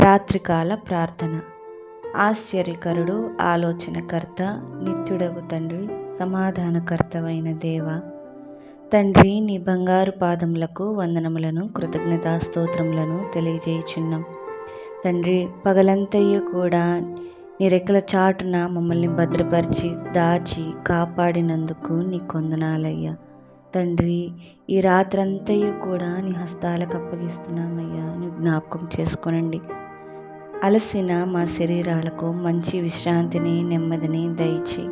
రాత్రికాల ప్రార్థన. ఆశ్చర్యకరుడు, ఆలోచనకర్త, నిత్యుడగు తండ్రి, సమాధానకర్తవైన దేవ, తండ్రి, నీ బంగారు పాదములకు వందనములను, కృతజ్ఞతాస్తోత్రములను తెలియజేయుచున్నాం. తండ్రి, పగలంతయు కూడా నీ రెక్కల చాటున మమ్మల్ని భద్రపరిచి దాచి కాపాడినందుకు నీ వందనాలయ్యా. తండ్రి, ఈ రాత్రంతయు కూడా నీ హస్తాలకు అప్పగిస్తున్నామయ్యా. నీ జ్ఞాపకం చేసుకోనండి. అలసిన మా శరీరాలకు మంచి విశ్రాంతిని, నెమ్మదిని దయచేయి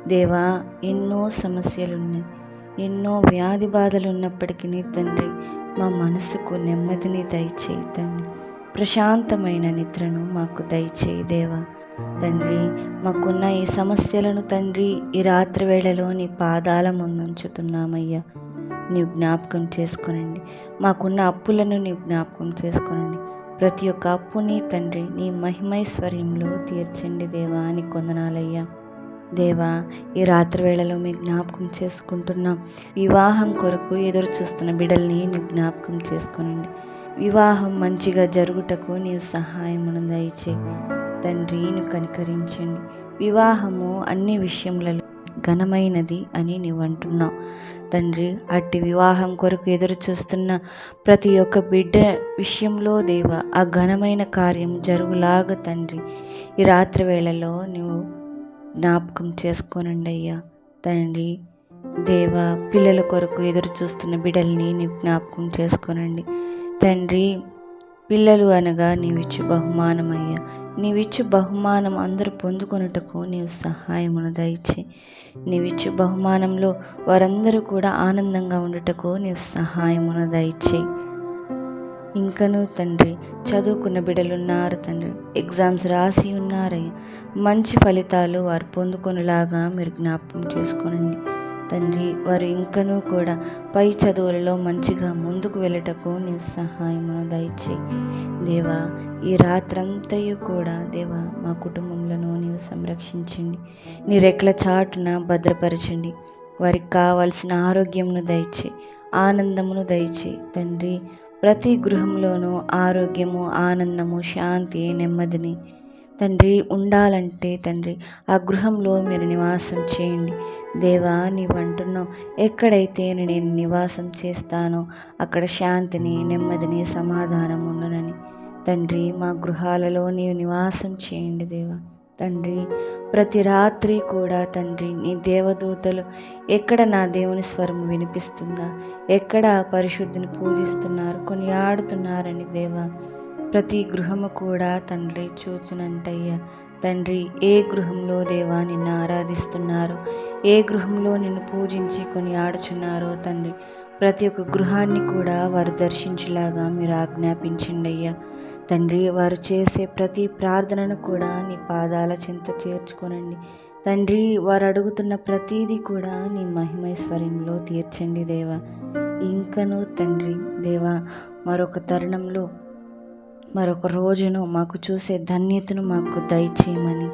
దేవా. ఎన్నో సమస్యలున్నాయి, ఎన్నో వ్యాధి బాధలు ఉన్నప్పటికీ తండ్రి, మా మనసుకు నెమ్మదిని దయచేయి తండ్రి. ప్రశాంతమైన నిద్రను మాకు దయచేయి దేవా. తండ్రి, మాకున్న ఈ సమస్యలను తండ్రి, ఈ రాత్రి వేళలో నీ పాదాల ముందుంచుతున్నామయ్యా. నీవు జ్ఞాపకం చేసుకునండి. మాకున్న అప్పులను నీవు జ్ఞాపకం చేసుకునండి. ప్రతి ఒక్క అప్పుని తండ్రి నీ మహిమైశ్వర్యంలో తీర్చండి దేవా. అని కొందనాలయ్యా. దేవా, ఈ రాత్రి వేళలో మీ జ్ఞాపకం చేసుకుంటున్నాం. వివాహం కొరకు ఎదురు చూస్తున్న బిడ్డల్ని నీ జ్ఞాపకం చేసుకునండి. వివాహం మంచిగా జరుగుటకు నీవు సహాయమును దయచేయి తండ్రి. నువ్వు కనికరించండి. వివాహము అన్ని విషయములలో ఘనమైనది అని నీవు అంటున్నావు తండ్రి. అట్టి వివాహం కొరకు ఎదురు చూస్తున్న ప్రతి ఒక్క బిడ్డ విషయంలో దేవ, ఆ ఘనమైన కార్యం జరుగులాగా తండ్రి ఈ రాత్రి వేళలో నువ్వు జ్ఞాపకం చేసుకోనండి అయ్యా. తండ్రి దేవ, పిల్లల కొరకు ఎదురు చూస్తున్న బిడ్డల్ని నీవు జ్ఞాపకం చేసుకోనండి తండ్రి. పిల్లలు అనగా నీవిచ్చు బహుమానమయ్యా. నీవిచ్చు బహుమానం అందరూ పొందుకొనుటకు నీవు సహాయమును దయచేయి. నీవిచ్చు బహుమానంలో వారందరూ కూడా ఆనందంగా ఉండుటకు నీవు సహాయమును దయచేయి. ఇంకనూ తండ్రి, చదువుకున్న బిడ్డలు ఉన్నారు తండ్రి, ఎగ్జామ్స్ రాసి ఉన్నారయ్యా. మంచి ఫలితాలు వారు పొందుకొనేలాగా మీరు జ్ఞాపకం చేసుకోనండి తండ్రి. వారు ఇంకనూ కూడా పై చదువులలో మంచిగా ముందుకు వెళ్ళటకు నీవు సహాయమును దయచేయి దేవా. ఈ రాత్రంతయు కూడా దేవా, మా కుటుంబంలో నీవు సంరక్షించండి. నీ రెక్కల చాటున భద్రపరచండి. వారికి కావాల్సిన ఆరోగ్యమును దయచేయి, ఆనందమును దయచేయి తండ్రి. ప్రతి గృహంలోనూ ఆరోగ్యము, ఆనందము, శాంతి, నెమ్మదిని తండ్రి ఉండాలంటే తండ్రి ఆ గృహంలో మీరు నివాసం చేయండి దేవా. నీవు అంటున్నావు, ఎక్కడైతే నేను నివాసం చేస్తానో అక్కడ శాంతిని, నెమ్మదిని, సమాధానం ఉండనని తండ్రి. మా గృహాలలో నీవు నివాసం చేయండి దేవా. తండ్రి, ప్రతి రాత్రి కూడా తండ్రి నీ దేవదూతలు ఎక్కడ నా దేవుని స్వరం వినిపిస్తుందా, ఎక్కడ పరిశుద్ధిని పూజిస్తున్నారు, కొనియాడుతున్నారని దేవా ప్రతి గృహము కూడా తండ్రి చూచునంటయ్యా. తండ్రి, ఏ గృహంలో దేవా నిన్ను ఆరాధిస్తున్నారో, ఏ గృహంలో నిన్ను పూజించి కొనియాడుచున్నారో తండ్రి, ప్రతి ఒక్క గృహాన్ని కూడా వారు దర్శించేలాగా మీరు ఆజ్ఞాపించండి అయ్యా. తండ్రి, వారు చేసే ప్రతి ప్రార్థనను కూడా నీ పాదాల చెంత చేర్చుకోనండి తండ్రి. వారు అడుగుతున్న ప్రతీది కూడా నీ మహిమైశ్వర్యంలో తీర్చండి దేవా. ఇంకనూ తండ్రి దేవా, మరొక తరుణంలో మరొక రోజును మాకు చూసే ధన్యతను మాకు దయచేయమని,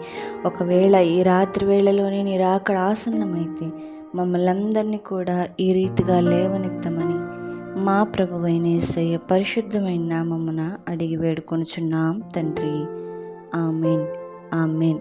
ఒకవేళ ఈ రాత్రి వేళలోనే నీ రాకడ ఆసన్నమైతే మమ్మల్ని అందరినీ కూడా ఈ రీతిగా లేవనెత్తమని మా ప్రభువైన యేసయ్య పరిశుద్ధమైన నామమున అడిగి వేడుకొనుచున్నాం తండ్రి. ఆమేన్, ఆమేన్.